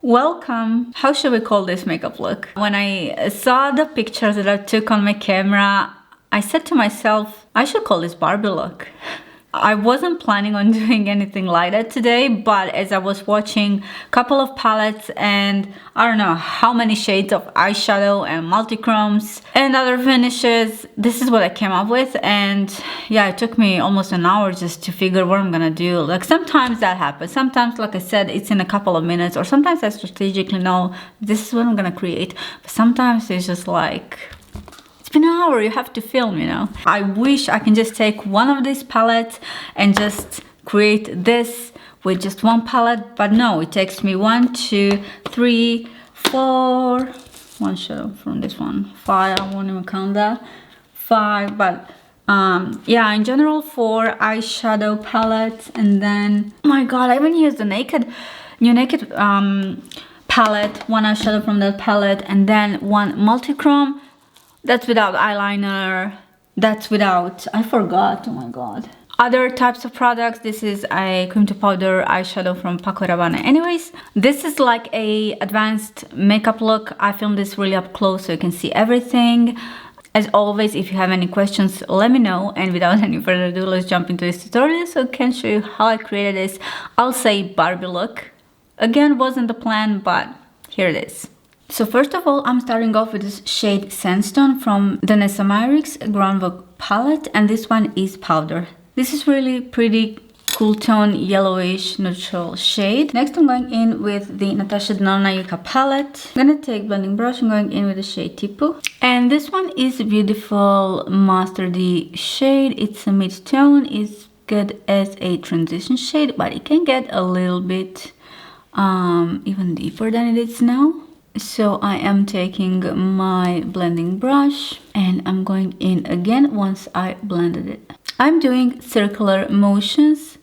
Welcome! How should we call this makeup look? When I saw the pictures that I took on my camera, I said to myself, I should call this Barbie look. I wasn't planning on doing anything like that today, but as I was watching a couple of palettes and I don't know how many shades of eyeshadow and multichromes and other finishes, this is what I came up with. And yeah, it took me almost an hour just to figure what I'm gonna do. Like sometimes that happens. Sometimes, like I said, it's in a couple of minutes, or sometimes I strategically know this is what I'm gonna create. But sometimes it's just like, an hour, you have to film, you know. I wish I can just take one of these palettes and just create this with just one palette, but no, it takes me 1, 2, 3, 4, one shadow from this one, 5, I won't even count that, 5, but yeah, in general 4 eyeshadow palettes, and then, oh my god, I even used the new Naked palette, one eyeshadow from that palette, and then one multichrome. That's without eyeliner, that's without, I forgot, oh my god. Other types of products, this is a cream to powder eyeshadow from Paco Rabanne. Anyways, this is like a advanced makeup look. I filmed this really up close so you can see everything. As always, if you have any questions, let me know. And without any further ado, let's jump into this tutorial so I can show you how I created this, I'll say Barbie look. Again, wasn't the plan, but here it is. So first of all, I'm starting off with this shade Sandstone from the NATASHA Groundwork palette, and this one is powder. This is really pretty cool tone, yellowish neutral shade. Next, I'm going in with the NATASHA DENONA YUCCA palette. I'm gonna take blending brush. I'm going in with the shade Tipu, and this one is a beautiful mustardy shade. It's a mid-tone. It's good as a transition shade, but it can get a little bit even deeper than it is now. So I am taking my blending brush and I'm going in again once I blended it. I'm doing circular motions,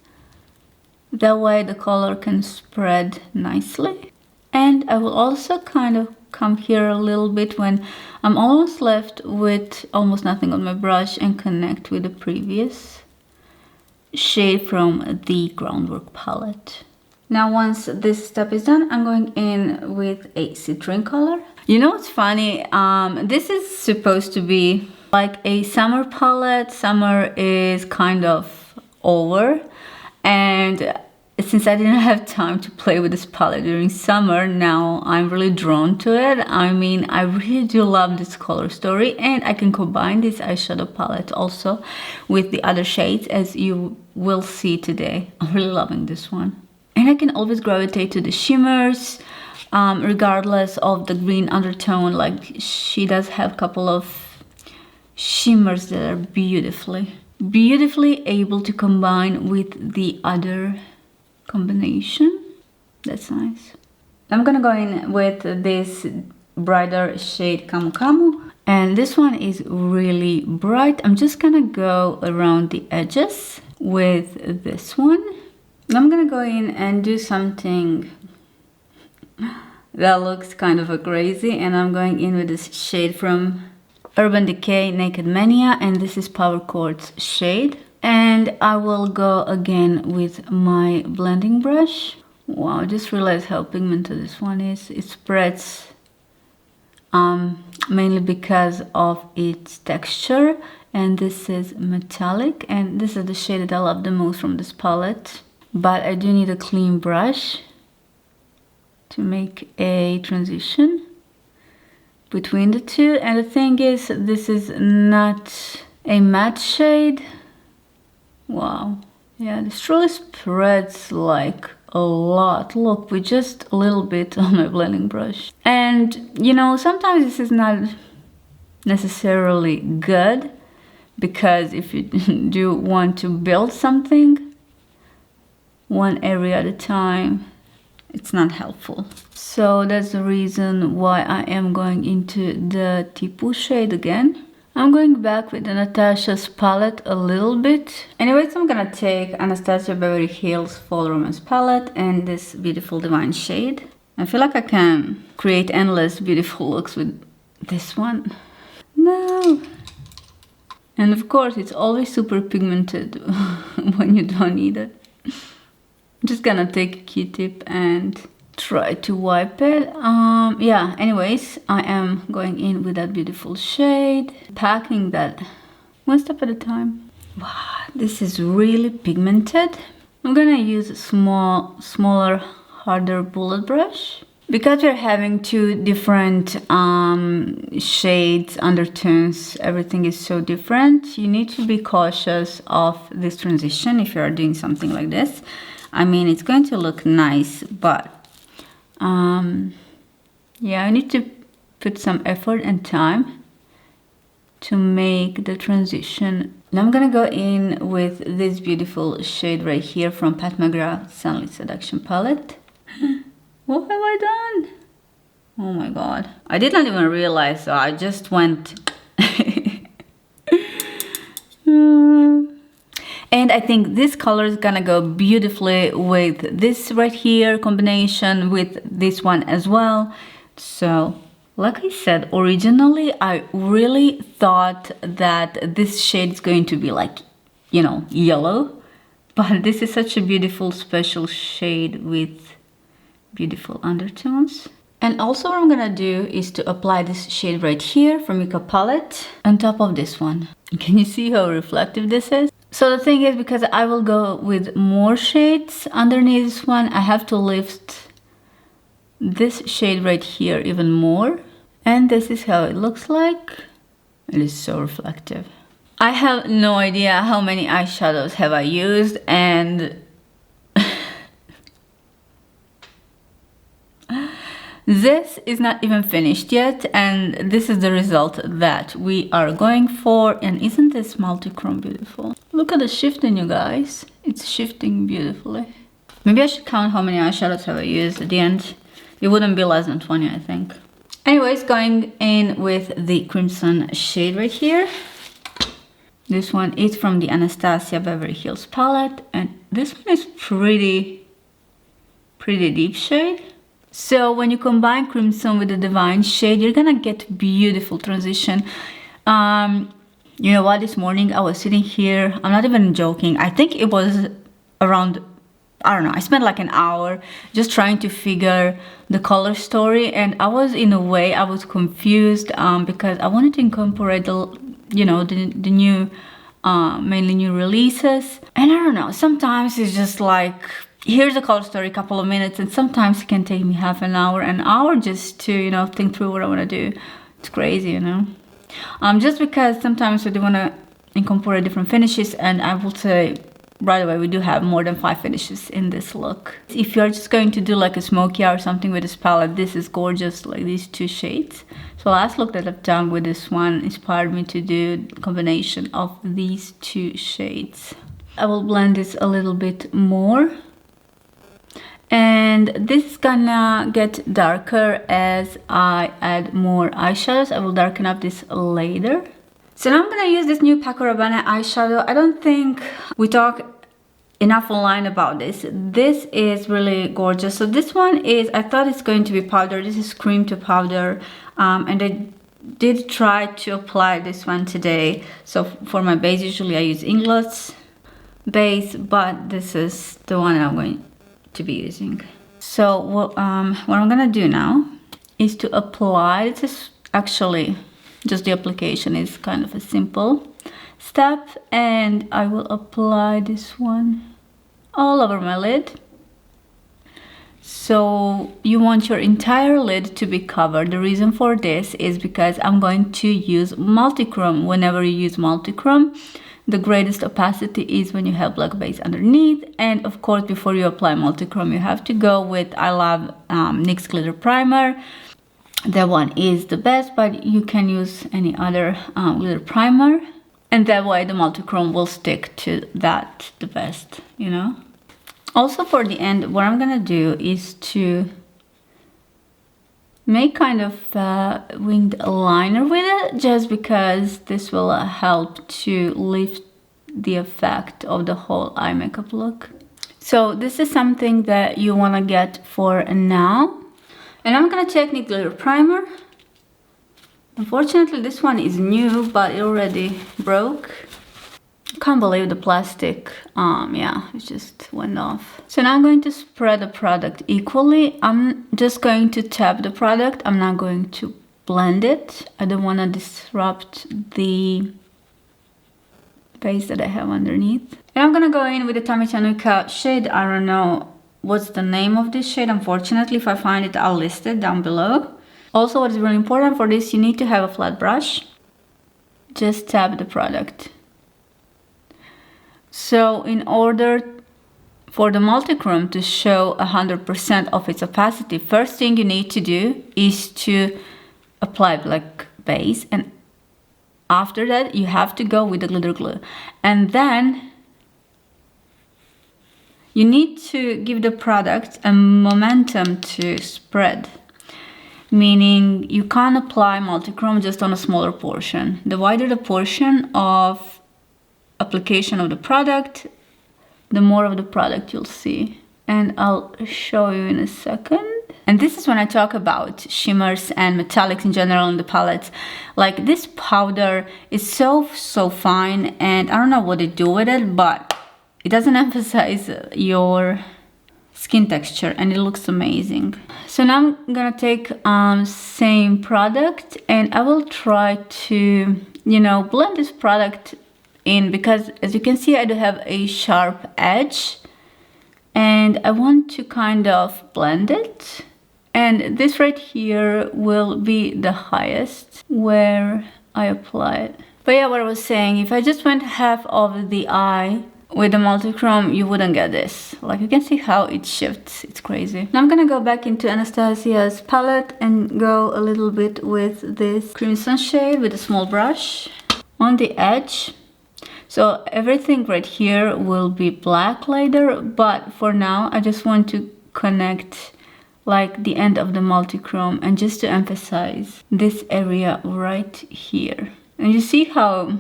that way the color can spread nicely. And I will also kind of come here a little bit when I'm almost left with almost nothing on my brush and connect with the previous shade from the Groundwork palette. Now, once this step is done, I'm going in with a citrine color. You know what's funny? This is supposed to be like a summer palette. Summer is kind of over. And since I didn't have time to play with this palette during summer, now I'm really drawn to it. I mean, I really do love this color story. And I can combine this eyeshadow palette also with the other shades, as you will see today. I'm really loving this one. And I can always gravitate to the shimmers, regardless of the green undertone. Like, she does have a couple of shimmers that are beautifully able to combine with the other combination. That's nice. I'm gonna go in with this brighter shade Camu Camu. And this one is really bright. I'm just gonna go around the edges with this one. I'm gonna go in and do something that looks kind of crazy, and I'm going in with this shade from Urban Decay Naked Mania, and this is Power Quartz shade. And I will go again with my blending brush. Wow, I just realized how pigmented this one is. It spreads mainly because of its texture, and this is metallic, and this is the shade that I love the most from this palette. But I do need a clean brush to make a transition between the two. And the thing is, this is not a matte shade. Wow. Yeah, this really spreads like a lot. Look, with just a little bit on my blending brush. And, you know, sometimes this is not necessarily good, because if you do want to build something one area at a time, it's not helpful. So that's the reason why I am going into the Tipu shade again. I'm going back with Natasha's palette a little bit. Anyways, I'm gonna take Anastasia Beverly Hills Fall Romance palette and this beautiful Divine shade. I feel like I can create endless beautiful looks with this one. No! And of course, it's always super pigmented when you don't need it. I'm just gonna take a Q-tip and try to wipe it. Yeah, anyways, I am going in with that beautiful shade, packing that one step at a time. Wow, this is really pigmented. I'm gonna use a smaller, harder bullet brush. Because we're having two different shades, undertones, everything is so different, you need to be cautious of this transition if you are doing something like this. I mean, it's going to look nice, but yeah, I need to put some effort and time to make the transition. Now I'm gonna go in with this beautiful shade right here from Pat McGrath Sunlit Seduction palette. What have I done? Oh my god. I did not even realize, so I just went. And I think this color is gonna go beautifully with this right here, combination with this one as well. So, like I said, originally I really thought that this shade is going to be like, you know, yellow. But this is such a beautiful, special shade with beautiful undertones. And also what I'm gonna do is to apply this shade right here from YUCCA palette on top of this one. Can you see how reflective this is? So the thing is, because I will go with more shades underneath this one, I have to lift this shade right here even more. And this is how it looks like. It is so reflective. I have no idea how many eyeshadows have I used, and this is not even finished yet, and this is the result that we are going for. And isn't this multi-chrome beautiful? Look at the shifting, you guys. It's shifting beautifully. Maybe I should count how many eyeshadows have I used at the end. It wouldn't be less than 20, I think. Anyways, going in with the crimson shade right here. This one is from the Anastasia Beverly Hills palette, and this one is pretty deep shade. So when you combine crimson with the divine shade, you're gonna get beautiful transition. You know what, this morning I was sitting here, I'm not even joking, I think it was around, I don't know, I spent like an hour just trying to figure the color story, and I was, in a way, I was confused because I wanted to incorporate the, you know, the new, mainly new releases. And I don't know, sometimes it's just like, here's a color story, a couple of minutes, and sometimes it can take me half an hour just to, you know, think through what I want to do. It's crazy, you know. Just because sometimes we do want to incorporate different finishes, and I will say right away, we do have more than 5 finishes in this look. If you're just going to do like a smoky eye or something with this palette, this is gorgeous, like these 2 shades. So last look that I've done with this one inspired me to do a combination of these 2 shades. I will blend this a little bit more. And this is gonna get darker as I add more eyeshadows. I will darken up this later. So now I'm gonna use this new Paco Rabanne eyeshadow. I don't think we talk enough online about this. This is really gorgeous. So this one is, I thought it's going to be powder. This is cream to powder. And I did try to apply this one today. So for my base, usually I use Inglots base, but this is the one I'm going to be using. So what I'm gonna do now is to apply. This is actually just the application is kind of a simple step, and I will apply this one all over my lid. So you want your entire lid to be covered. The reason for this is because I'm going to use multichrome. Whenever you use multichrome, the greatest opacity is when you have black base underneath. And of course, before you apply multichrome, you have to go with, I love NYX glitter primer. That one is the best, but you can use any other glitter primer, and that way the multichrome will stick to that the best, you know. Also for the end, what I'm gonna do is to make kind of a winged liner with it, just because this will help to lift the effect of the whole eye makeup look. So this is something that you want to get for now. And I'm gonna take NYX glitter primer. Unfortunately, this one is new, but it already broke. Can't believe the plastic, yeah, it just went off. So now I'm going to spread the product equally. I'm just going to tap the product. I'm not going to blend it. I don't want to disrupt the base that I have underneath. And I'm gonna go in with the Tommy Tanuka shade. I don't know what's the name of this shade. Unfortunately, if I find it, I'll list it down below. Also, what is really important for this, you need to have a flat brush. Just tap the product. So in order for the multichrome to show 100% of its opacity, first thing you need to do is to apply black base, and after that you have to go with the glitter glue, and then you need to give the product a momentum to spread, meaning you can't apply multichrome just on a smaller portion. The wider the portion of application of the product, the more of the product you'll see, and I'll show you in a second. And this is when I talk about shimmers and metallics in general in the palettes. Like, this powder is so fine, and I don't know what they do with it, but it doesn't emphasize your skin texture, and it looks amazing. So now I'm gonna take same product, and I will try to, you know, blend this product in, because as you can see, I do have a sharp edge and I want to kind of blend it. And this right here will be the highest where I apply it. But yeah, what I was saying, if I just went half of the eye with the multichrome, you wouldn't get this. Like, you can see how it shifts. It's crazy. Now I'm gonna go back into Anastasia's palette and go a little bit with this crimson shade with a small brush on the edge. So everything right here will be black later, but for now I just want to connect like the end of the multichrome, and just to emphasize this area right here. And you see how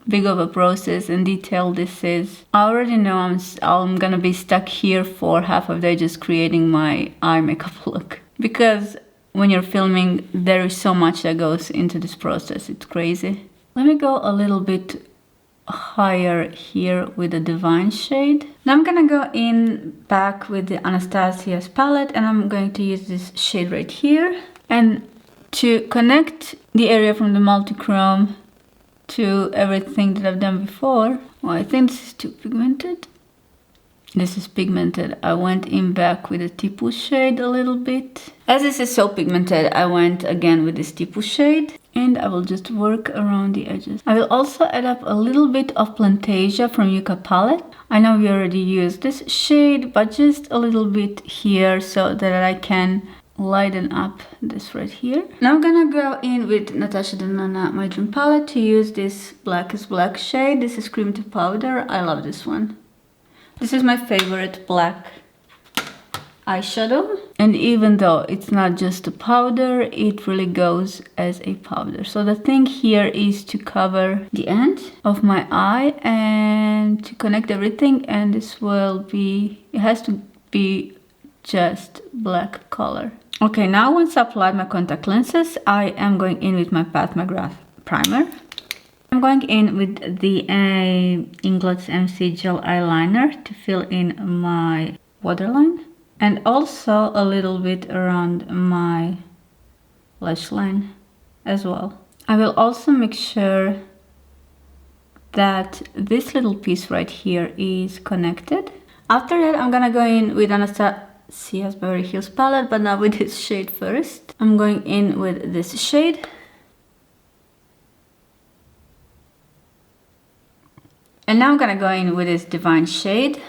big of a process and detail this is. I already know I'm gonna be stuck here for half a day just creating my eye makeup look, because when you're filming there is so much that goes into this process. It's crazy. Let me go a little bit higher here with the Divine shade. Now I'm gonna go in back with the Anastasia's palette, and I'm going to use this shade right here, and to connect the area from the multichrome to everything that I've done before. Well, I think this is too pigmented. This is pigmented. I went in back with the Tipu shade a little bit. As this is so pigmented, I went again with this Tipu shade, and I will just work around the edges. I will also add up a little bit of Plantasia from YUCCA palette. I know we already used this shade, but just a little bit here so that I can lighten up this right here. Now I'm gonna go in with NATASHA DENONA My Dream palette to use this Black is Black shade. This is Cream to Powder. I love this one. This is my favorite black eyeshadow, and even though it's not just a powder, it really goes as a powder. So the thing here is to cover the end of my eye and to connect everything, and this will be, it has to be just black color. Okay, now once I applied my contact lenses, I am going in with my Pat McGrath primer. I'm going in with the Inglot's MC Gel Eyeliner to fill in my waterline, and also a little bit around my lash line as well. I will also make sure that this little piece right here is connected. After that, I'm gonna go in with Anastasia's Beverly Hills palette, but now with this shade first. I'm going in with this shade. And now I'm gonna go in with this Divine shade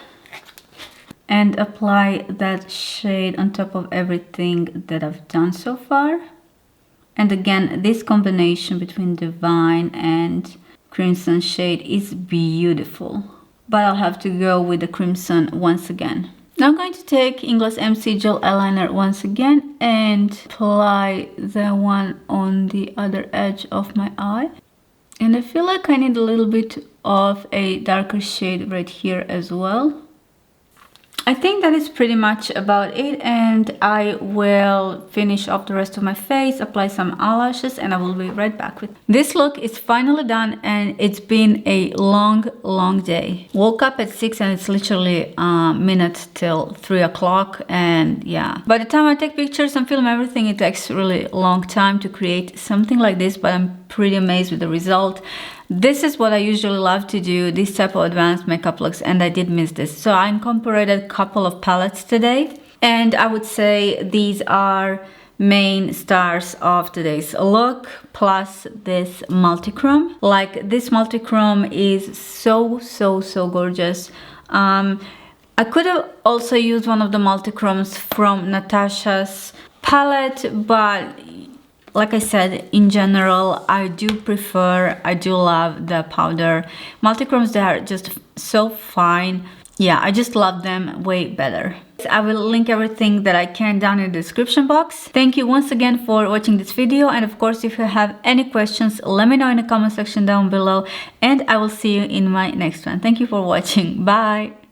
and apply that shade on top of everything that I've done so far. And again, this combination between Divine and Crimson shade is beautiful, but I'll have to go with the Crimson once again. Now I'm going to take Inglot's MC Gel Eyeliner once again and apply the one on the other edge of my eye. And I feel like I need a little bit of a darker shade right here as well. I think that is pretty much about it, and I will finish off the rest of my face, apply some eyelashes, and I will be right back with this look. Is finally done, and it's been a long day. Woke up at 6 and it's literally a minute till 3 o'clock, and yeah, by the time I take pictures and film everything, it takes really long time to create something like this, but I'm pretty amazed with the result. This is what I usually love to do, this type of advanced makeup looks, and I did miss this. So I incorporated a couple of palettes today, and I would say these are main stars of today's look, plus this multichrome. Like, this multichrome is so gorgeous. I could have also used one of the multichromes from NATASHA's palette, but like I said, in general, I do love the powder multichromes. They are just so fine. Yeah, I just love them way better. I will link everything that I can down in the description box. Thank you once again for watching this video, and of course, if you have any questions, let me know in the comment section down below, and I will see you in my next one. Thank you for watching. Bye!